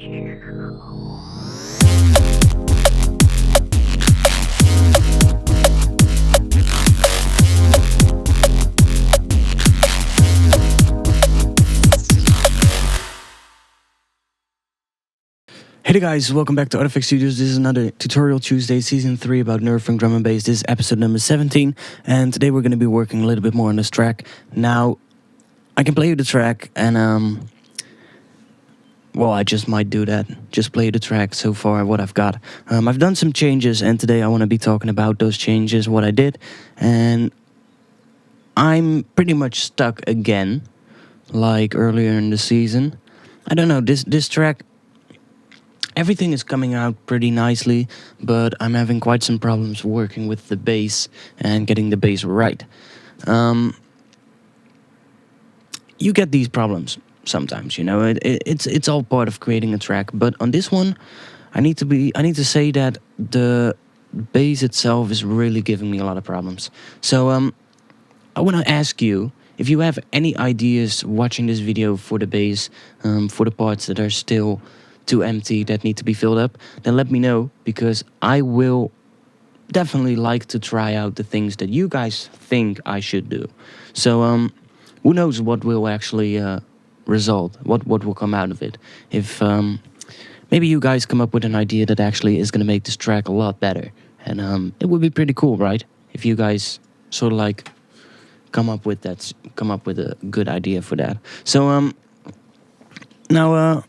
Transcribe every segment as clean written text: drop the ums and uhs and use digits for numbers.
Hey there guys, welcome back to ARTFX Studios. This is another Tutorial Tuesday, Season 3 about Neurofunk Drum and Bass. This is episode number 17, and today we're going to be working a little bit more on this track. Now, I can play you the track, and well, I just might do that. Just play the track so far, what I've got. I've done some changes, and today I want to be talking about those changes, what I did, and I'm pretty much stuck again, like earlier in the season. I don't know, this track... Everything is coming out pretty nicely, but I'm having quite some problems working with the bass and getting the bass right. You get these problems sometimes, you know. It's all part of creating a track. But on this one, I need to say that the bass itself is really giving me a lot of problems. So I want to ask you if you have any ideas watching this video for the bass, for the parts that are still too empty, that need to be filled up, then let me know, because I will definitely like to try out the things that you guys think I should do. So who knows what will actually result, what will come out of it. If maybe you guys come up with an idea that actually is going to make this track a lot better, and it would be pretty cool, right? If you guys sort of like come up with a good idea for that. So now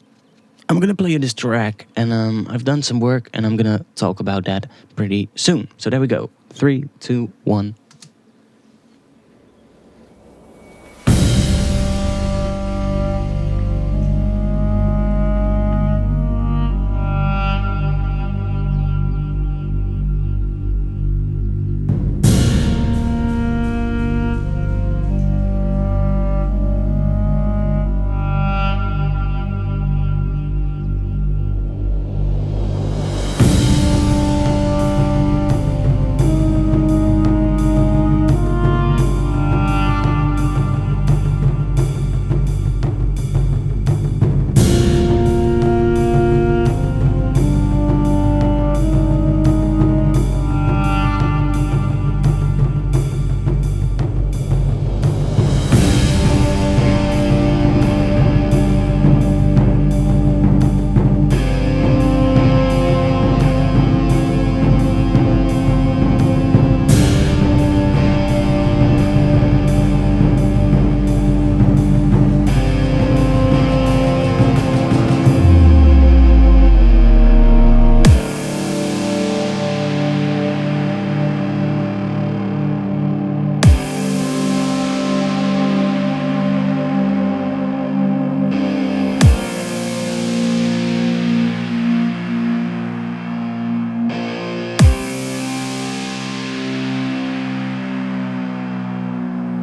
I'm gonna play you this track, and I've done some work, and I'm gonna talk about that pretty soon. So there we go. 3, 2, 1.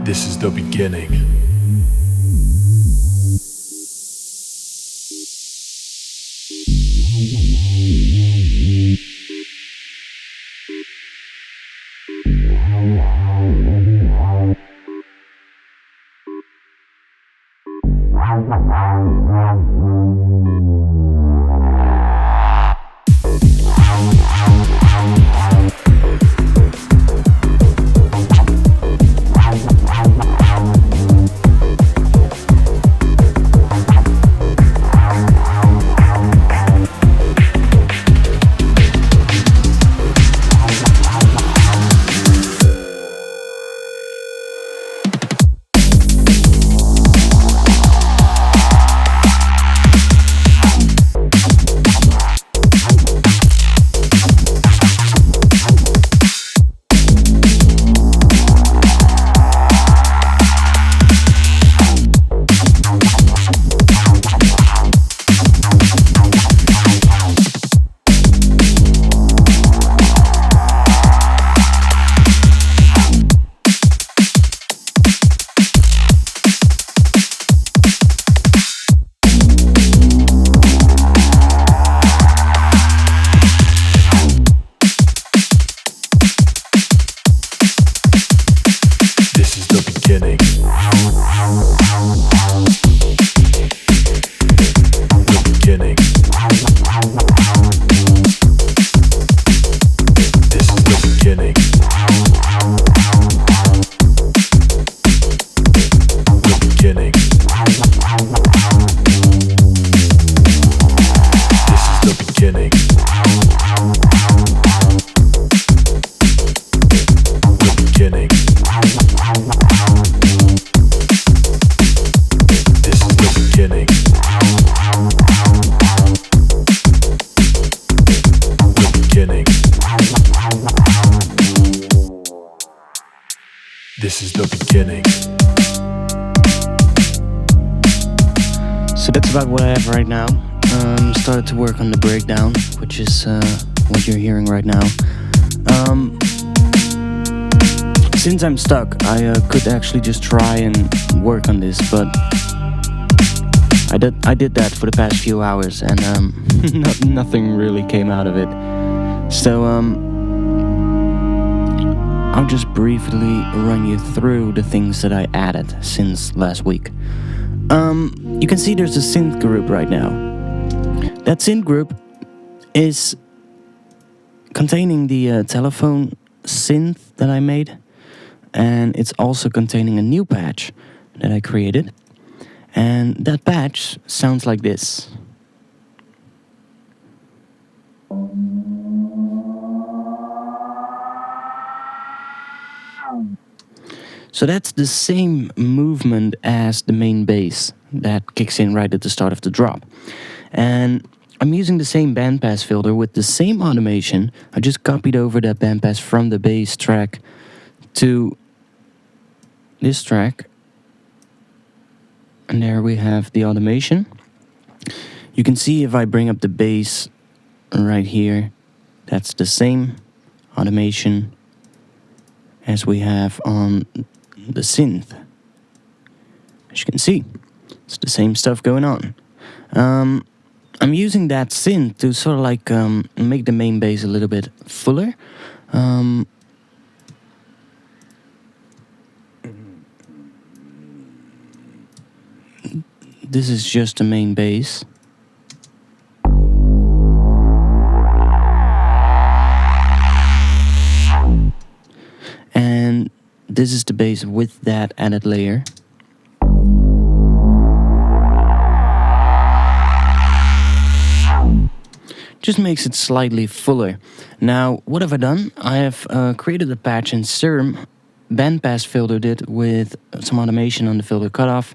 This is the beginning. beginning. This is the beginning. So that's about what I have right now. Started to work on the breakdown, which is what you're hearing right now. Since I'm stuck, I could actually just try and work on this, but I did that for the past few hours, and nothing really came out of it. So I'll just briefly run you through the things that I added since last week. You can see there's a synth group right now. That synth group is containing the telephone synth that I made, and it's also containing a new patch that I created. And that patch sounds like this. So that's the same movement as the main bass that kicks in right at the start of the drop. And I'm using the same bandpass filter with the same automation. I just copied over that bandpass from the bass track to this track. And there we have the automation. You can see if I bring up the bass right here, that's the same automation as we have on the synth. As you can see, it's the same stuff going on. I'm using that synth to sort of like make the main bass a little bit fuller. This is just the main bass. And this is the bass with that added layer. Just makes it slightly fuller. Now, what have I done? I have created a patch in Serum, bandpass filtered it with some automation on the filter cutoff,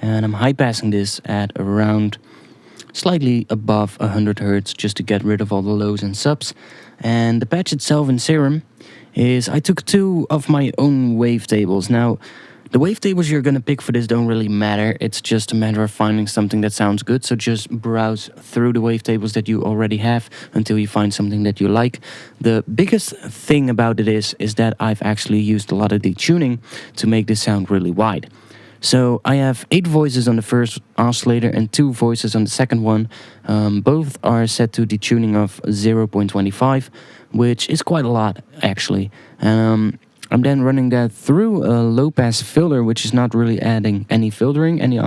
and I'm high passing this at around slightly above 100 Hz just to get rid of all the lows and subs. And the patch itself in Serum is I took 2 of my own wavetables. Now, the wavetables you're gonna pick for this don't really matter. It's just a matter of finding something that sounds good. So just browse through the wavetables that you already have until you find something that you like. The biggest thing about it is that I've actually used a lot of detuning to make this sound really wide. So I have 8 voices on the first oscillator and 2 voices on the second one. Both are set to detuning of 0.25, which is quite a lot actually. I'm then running that through a low-pass filter, which is not really adding any filtering, any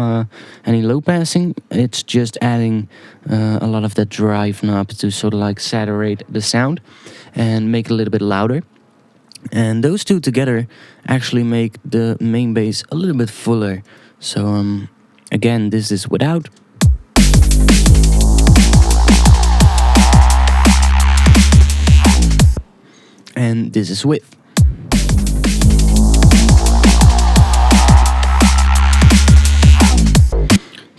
low passing. It's just adding a lot of that drive knob to sort of like saturate the sound and make it a little bit louder. And those two together actually make the main bass a little bit fuller. So again, this is without. And this is with.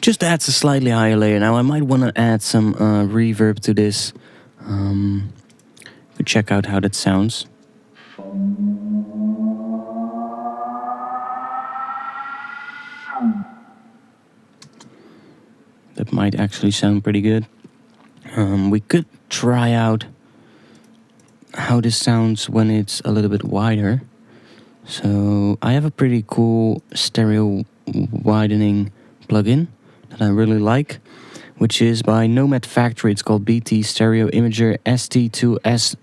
Just adds a slightly higher layer. Now I might want to add some reverb to this. Check out how that sounds. That might actually sound pretty good. We could try out how this sounds when it's a little bit wider. So I have a pretty cool stereo widening plugin that I really like, which is by Nomad Factory. It's called BT Stereo Imager ST2S.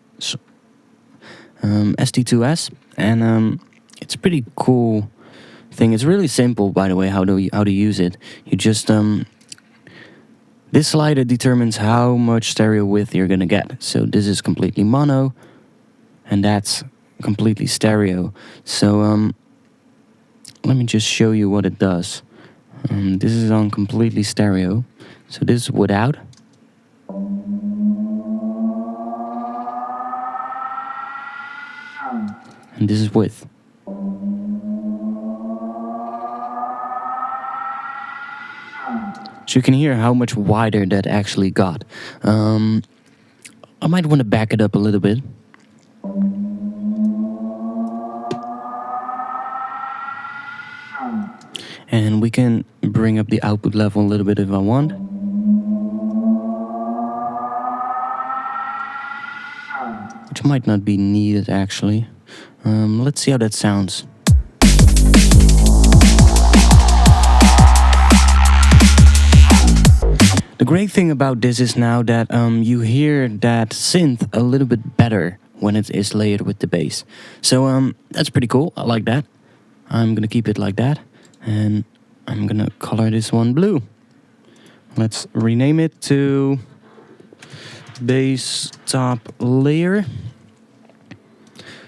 ST2S, and it's a pretty cool thing. It's really simple, by the way, how to use it. You just this slider determines how much stereo width you're gonna get. So this is completely mono, and that's completely stereo. So let me just show you what it does. This is on completely stereo. So this is without. And this is with. So you can hear how much wider that actually got. I might want to back it up a little bit. And we can bring up the output level a little bit if I want. Which might not be needed actually. Let's see how that sounds. The great thing about this is now that you hear that synth a little bit better when it is layered with the bass. So that's pretty cool, I like that. I'm gonna keep it like that, and I'm gonna color this one blue. Let's rename it to bass top layer.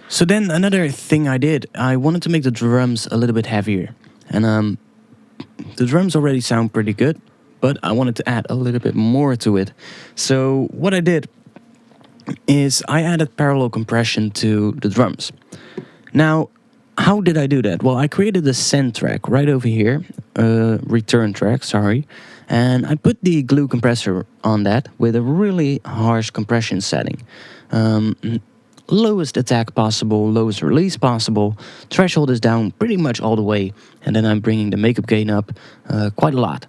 So then another thing I did, I wanted to make the drums a little bit heavier. And the drums already sound pretty good, but I wanted to add a little bit more to it. So what I did is I added parallel compression to the drums. Now, how did I do that? Well, I created a send track right over here, return track, sorry, and I put the glue compressor on that with a really harsh compression setting. Lowest attack possible, lowest release possible, threshold is down pretty much all the way, and then I'm bringing the makeup gain up quite a lot.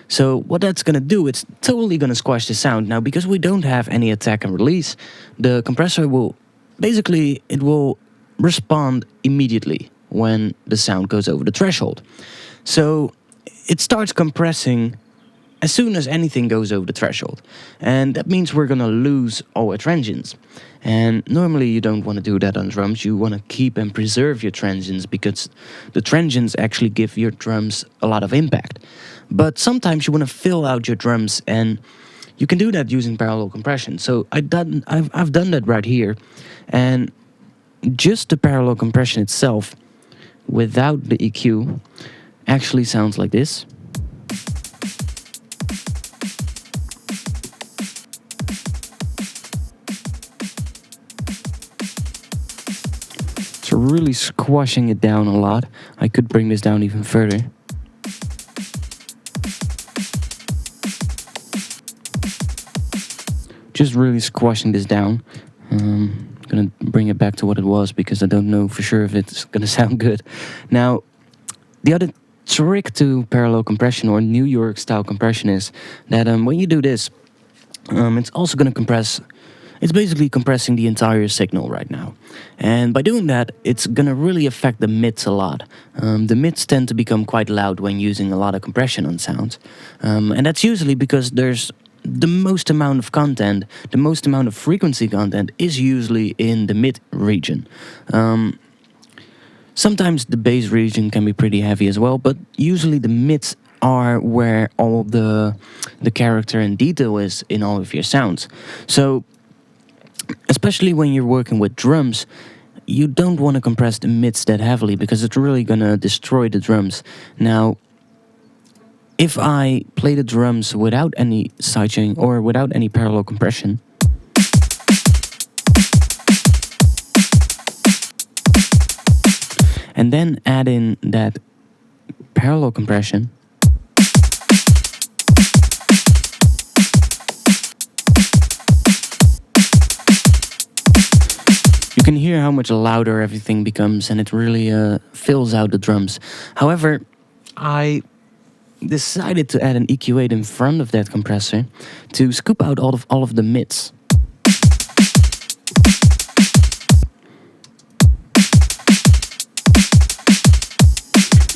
So what that's gonna do, it's totally gonna squash the sound. Now, because we don't have any attack and release, the compressor will, basically, it will respond immediately when the sound goes over the threshold. So it starts compressing as soon as anything goes over the threshold. And that means we're gonna lose our transients. And normally you don't want to do that on drums. You want to keep and preserve your transients because the transients actually give your drums a lot of impact. But sometimes you want to fill out your drums, and you can do that using parallel compression. So I've done that right here. And just the parallel compression itself, without the EQ, actually sounds like this. So really squashing it down a lot. I could bring this down even further. Just really squashing this down. I'm gonna bring it back to what it was because I don't know for sure if it's gonna sound good. Now, the other trick to parallel compression or New York style compression is that when you do this, it's also gonna compress. It's basically compressing the entire signal right now. And by doing that, it's gonna really affect the mids a lot. The mids tend to become quite loud when using a lot of compression on sounds. And that's usually because there's the most amount of content, the most amount of frequency content is usually in the mid region. Sometimes the bass region can be pretty heavy as well, but usually the mids are where all the character and detail is in all of your sounds. So especially when you're working with drums, you don't want to compress the mids that heavily because it's really gonna destroy the drums. Now, if I play the drums without any sidechain or without any parallel compression, and then add in that parallel compression, you can hear how much louder everything becomes, and it really fills out the drums. However, I decided to add an EQ8 in front of that compressor to scoop out all of the mids.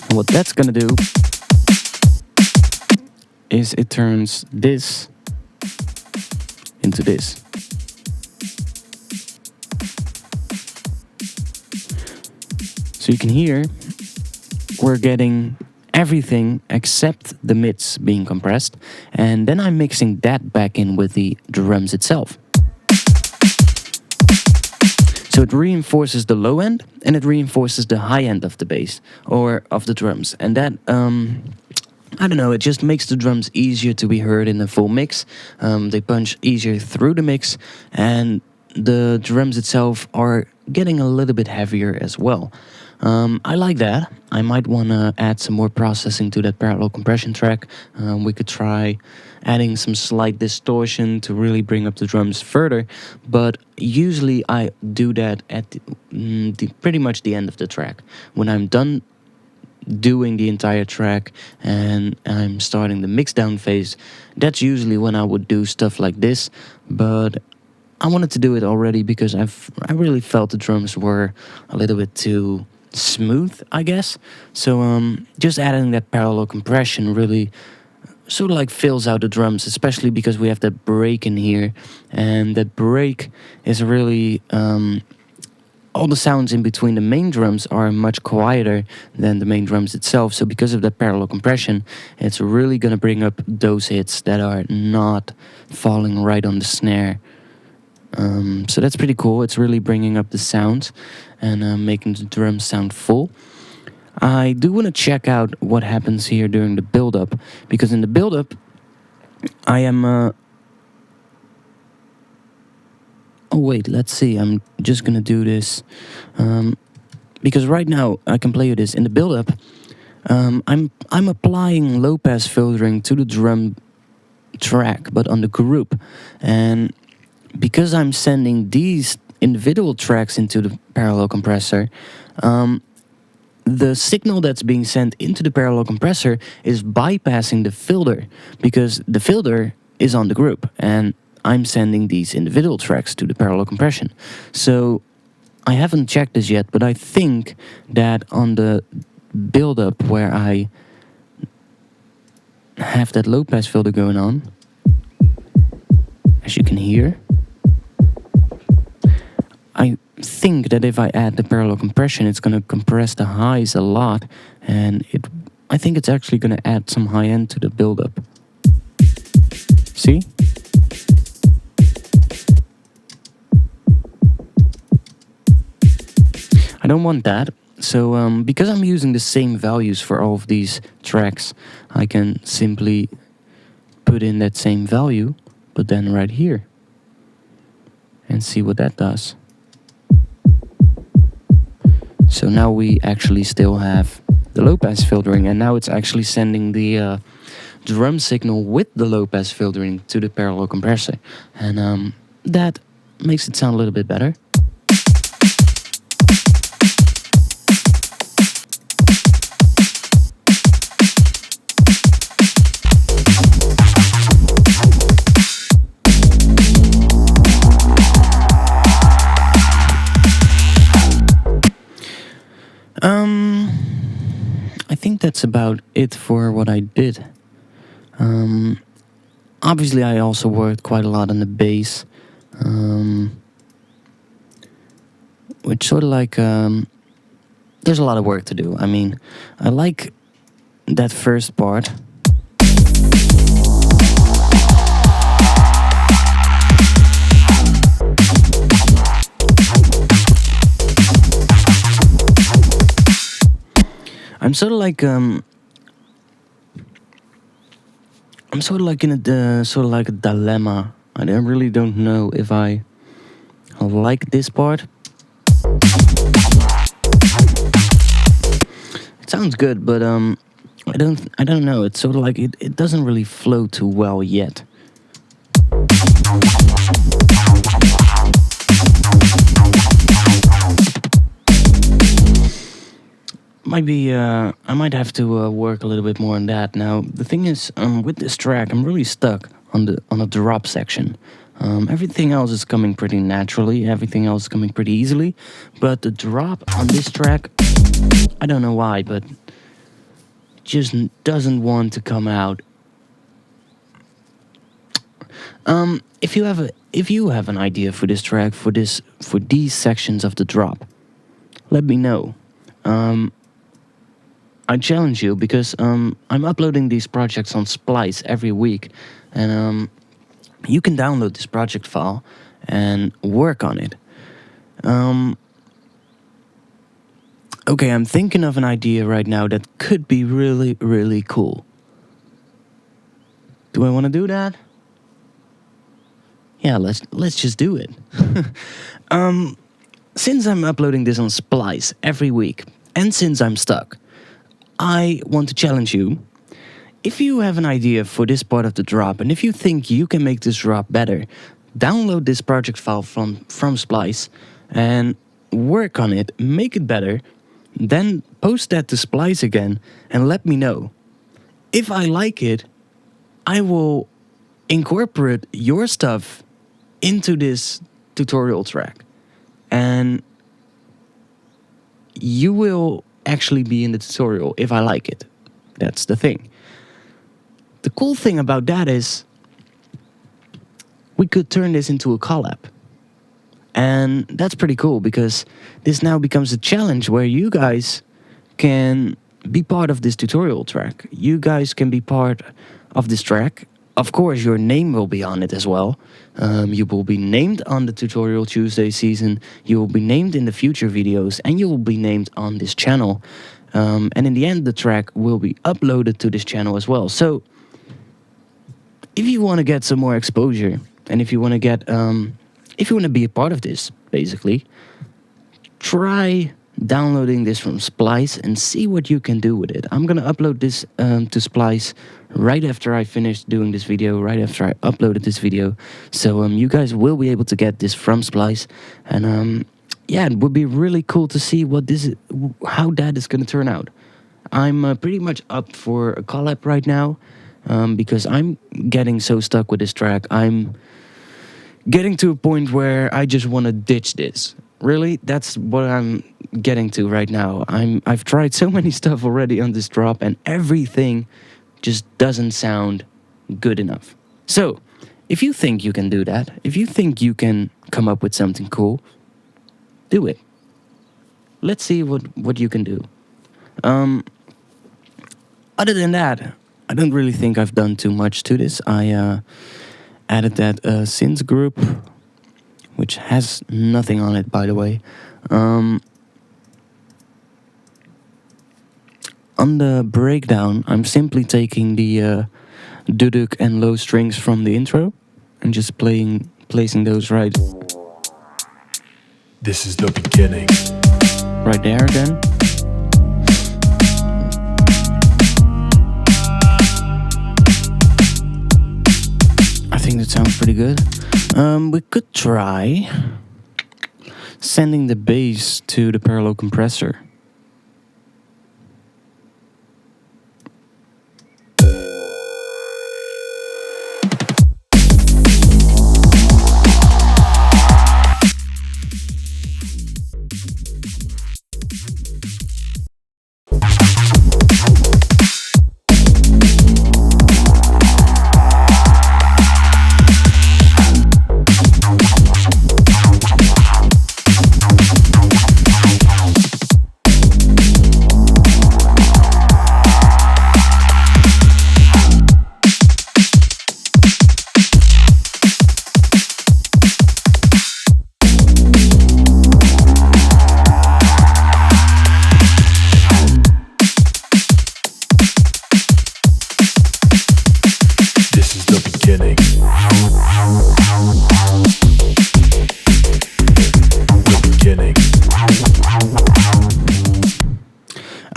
And what that's gonna do is it turns this into this. So you can hear we're getting everything except the mids being compressed, and then I'm mixing that back in with the drums itself. So it reinforces the low end and it reinforces the high end of the bass or of the drums, and that I don't know, it just makes the drums easier to be heard in a full mix. They punch easier through the mix, and the drums itself are getting a little bit heavier as well. I like that. I might want to add some more processing to that parallel compression track. We could try adding some slight distortion to really bring up the drums further, but usually I do that at pretty much the end of the track. When I'm done doing the entire track and I'm starting the mix down phase, that's usually when I would do stuff like this. But I wanted to do it already because I really felt the drums were a little bit too smooth, I guess. So just adding that parallel compression really sort of like fills out the drums, especially because we have that break in here, and that break is really all the sounds in between the main drums are much quieter than the main drums itself. So because of that parallel compression, it's really gonna bring up those hits that are not falling right on the snare. So that's pretty cool. It's really bringing up the sound and making the drums sound full. I do want to check out what happens here during the build-up, because in the build-up, I am... oh wait, let's see. I'm just gonna do this because right now I can play you this. In the build-up, I'm applying low-pass filtering to the drum track, but on the group, and because I'm sending these individual tracks into the parallel compressor, the signal that's being sent into the parallel compressor is bypassing the filter, because the filter is on the group and I'm sending these individual tracks to the parallel compression. So I haven't checked this yet, but I think that on the build-up where I have that low-pass filter going on, as you can hear, I think that if I add the parallel compression, it's going to compress the highs a lot, and I think it's actually going to add some high end to the build-up. See? I don't want that, so because I'm using the same values for all of these tracks, I can simply put in that same value, but then right here, and see what that does. So now we actually still have the low-pass filtering, and now it's actually sending the drum signal with the low-pass filtering to the parallel compressor, and that makes it sound a little bit better. I think that's about it for what I did. Obviously, I also worked quite a lot on the bass, which sort of like, there's a lot of work to do. I mean, I like that first part. I'm sort of like in a sort of like a dilemma. I really don't know if I like this part. It sounds good, but I don't know. It's sort of like it doesn't really flow too well yet. Maybe I might have to work a little bit more on that. Now the thing is, with this track, I'm really stuck on the drop section. Everything else is coming pretty naturally. Everything else is coming pretty easily, but the drop on this track, I don't know why, but it just doesn't want to come out. If you have an idea for this track, for these sections of the drop, let me know. I challenge you, because I'm uploading these projects on Splice every week, and you can download this project file and work on it. Okay, I'm thinking of an idea right now that could be really, really cool. Do I want to do that? Yeah, let's just do it. Since I'm uploading this on Splice every week, and since I'm stuck, I want to challenge you. If you have an idea for this part of the drop, and if you think you can make this drop better, download this project file from Splice and work on it, make it better, then post that to Splice again and let me know. If I like it, I will incorporate your stuff into this tutorial track. And you will actually be in the tutorial if I like it. That's the thing. The cool thing about that is we could turn this into a collab. And that's pretty cool because this now becomes a challenge where you guys can be part of this tutorial track. You guys can be part of this track. Of course, your name will be on it as well. You will be named on the Tutorial Tuesday season. You will be named in the future videos. And you will be named on this channel. And in the end, the track will be uploaded to this channel as well. So, if you want to get some more exposure, and if you want to get, if you want to be a part of this, basically, try downloading this from Splice and see what you can do with it. I'm gonna upload this to Splice right after I finish doing this video, right after I uploaded this video. So you guys will be able to get this from Splice, and yeah, it would be really cool to see what this is, how that is gonna turn out. I'm pretty much up for a collab right now because I'm getting so stuck with this track. I'm getting to a point where I just want to ditch this. Really, that's what I'm getting to right now. I've tried so many stuff already on this drop, and everything just doesn't sound good enough. So, if you think you can do that, if you think you can come up with something cool, do it. Let's see what you can do. Other than that, I don't really think I've done too much to this. I added that synth group, which has nothing on it, by the way. On the breakdown, I'm simply taking the duduk and low strings from the intro and just placing those right. This is the beginning. Right there again. I think that sounds pretty good. We could try sending the bass to the parallel compressor.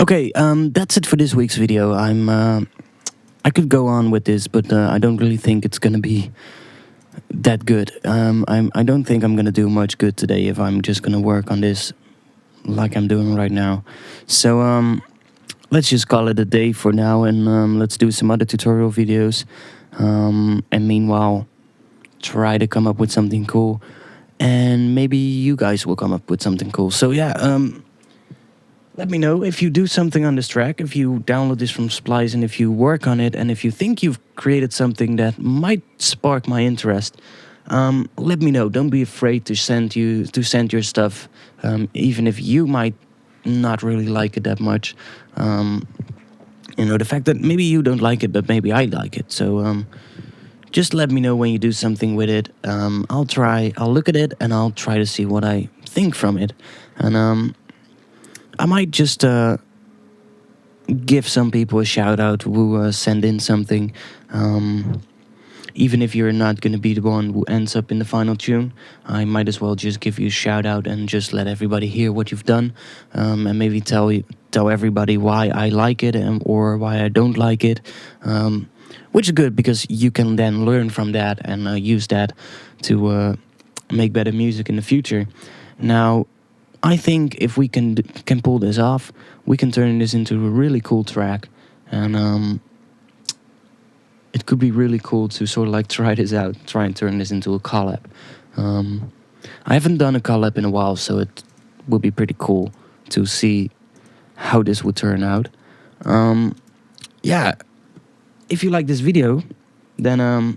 Okay, that's it for this week's video. I could go on with this, but I don't really think it's gonna be that good. I don't think I'm gonna do much good today if I'm just gonna work on this like I'm doing right now. So let's just call it a day for now, and let's do some other tutorial videos. And meanwhile, try to come up with something cool, and maybe you guys will come up with something cool. So yeah, let me know if you do something on this track, if you download this from Splice, and if you work on it, and if you think you've created something that might spark my interest. Let me know. Don't be afraid to send your stuff, even if you might not really like it that much. You know, the fact that maybe you don't like it, but maybe I like it. So just let me know when you do something with it. I'll look at it and I'll try to see what I think from it. And I might just give some people a shout out who send in something. Even if you're not going to be the one who ends up in the final tune, I might as well just give you a shout out and just let everybody hear what you've done, and maybe tell everybody why I like it or why I don't like it, which is good because you can then learn from that and use that to make better music in the future. Now, I think if we can pull this off, we can turn this into a really cool track, and it could be really cool to sort of like try this out, try and turn this into a collab. I haven't done a collab in a while, so it would be pretty cool to see how this would turn out. Yeah, if you like this video, then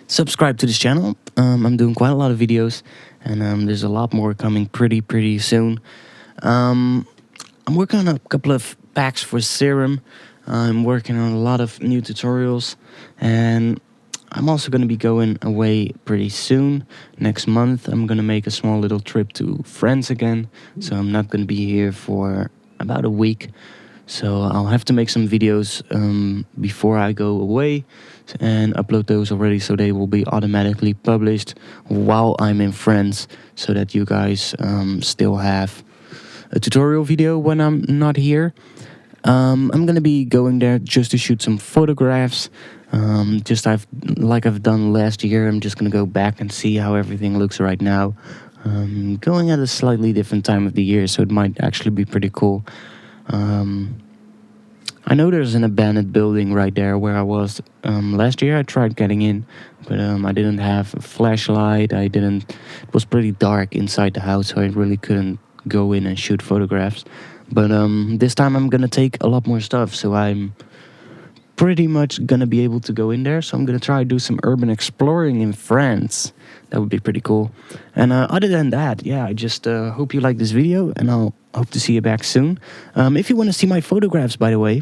subscribe to this channel. I'm doing quite a lot of videos, and there's a lot more coming pretty soon. I'm working on a couple of packs for Serum. I'm working on a lot of new tutorials, and I'm also going to be going away pretty soon. Next month, I'm going to make a small little trip to France again, so I'm not going to be here for about a week. So I'll have to make some videos before I go away and upload those already, so they will be automatically published while I'm in France, so that you guys still have a tutorial video when I'm not here. I'm gonna be going there just to shoot some photographs. Like I've done last year. I'm just gonna go back and see how everything looks right now. Going at a slightly different time of the year, so it might actually be pretty cool. I know there's an abandoned building right there where I was last year. I tried getting in, but I didn't have a flashlight. It was pretty dark inside the house, so I really couldn't go in and shoot photographs. But this time I'm gonna take a lot more stuff, so I'm pretty much gonna be able to go in there. So I'm gonna try to do some urban exploring in France. That would be pretty cool. And other than that, yeah, I just hope you like this video, and I'll hope to see you back soon. If you want to see my photographs, by the way,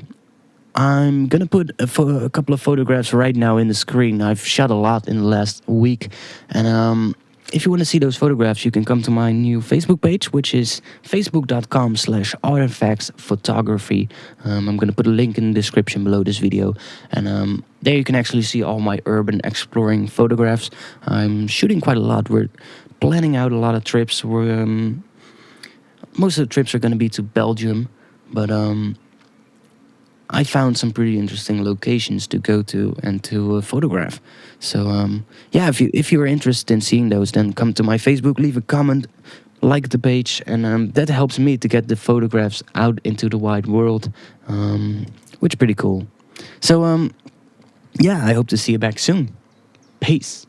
I'm gonna put a couple of photographs right now in the screen. I've shot a lot in the last week, and if you want to see those photographs, you can come to my new Facebook page, which is facebook.com/ARTFX photography. I'm going to put a link in the description below this video. And there you can actually see all my urban exploring photographs. I'm shooting quite a lot. We're planning out a lot of trips. Most of the trips are going to be to Belgium, but I found some pretty interesting locations to go to and to photograph. So yeah, if you're interested in seeing those, then come to my Facebook, leave a comment, like the page, and that helps me to get the photographs out into the wide world, which is pretty cool. So yeah, I hope to see you back soon. Peace.